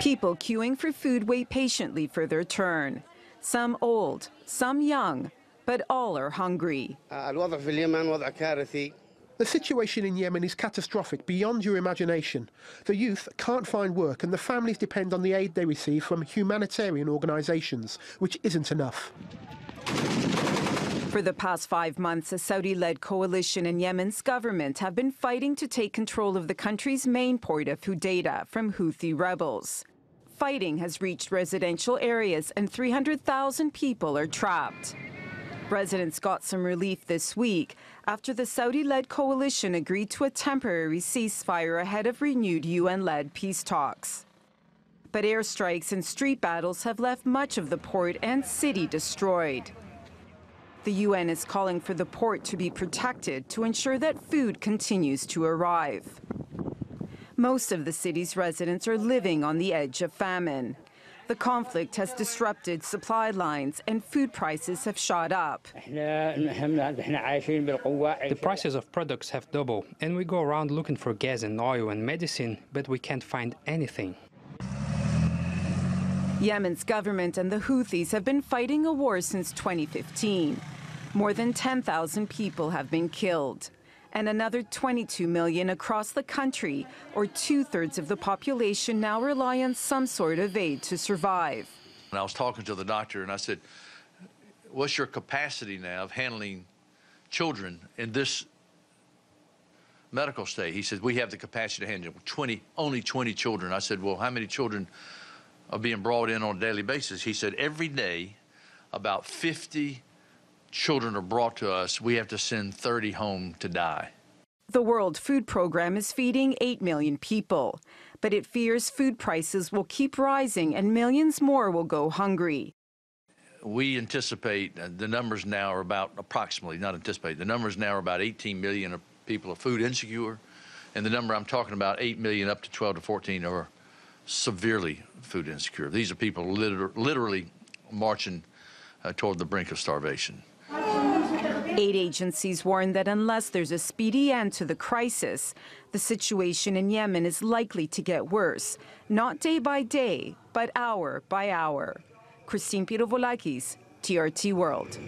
People queuing for food wait patiently for their turn. Some old, some young, but all are hungry. The situation in Yemen is catastrophic beyond your imagination. The youth can't find work and the families depend on the aid they receive from humanitarian organisations, which isn't enough. For the past 5 months, a Saudi-led coalition and Yemen's government have been fighting to take control of the country's main port of Hodeidah from Houthi rebels. Fighting has reached residential areas and 300,000 people are trapped. Residents got some relief this week after the Saudi-led coalition agreed to a temporary ceasefire ahead of renewed UN-led peace talks. But airstrikes and street battles have left much of the port and city destroyed. The UN is calling for the port to be protected to ensure that food continues to arrive. Most of the city's residents are living on the edge of famine. The conflict has disrupted supply lines and food prices have shot up. The prices of products have doubled and we go around looking for gas and oil and medicine, but we can't find anything. Yemen's government and the Houthis have been fighting a war since 2015. More than 10,000 people have been killed, and another 22 million across the country, or 2/3 of the population, now rely on some sort of aid to survive. And I was talking to the doctor and I said, what's your capacity now of handling children in this medical state? He said, we have the capacity to handle only 20 children. I said, well, how many children are being brought in on a daily basis? He said, every day, about 50 children are brought to us. We have to send 30 home to die. The World Food Program is feeding 8 million people, but it fears food prices will keep rising and millions more will go hungry. We anticipate the numbers now are about the numbers now are about 18 million of people are food insecure, and the number I'm talking about, 8 million up to 12 to 14 are severely food insecure. These are people literally marching toward the brink of starvation. Aid agencies warn that unless there's a speedy end to the crisis, the situation in Yemen is likely to get worse, not day by day, but hour by hour. Christine Pirovolakis, TRT World.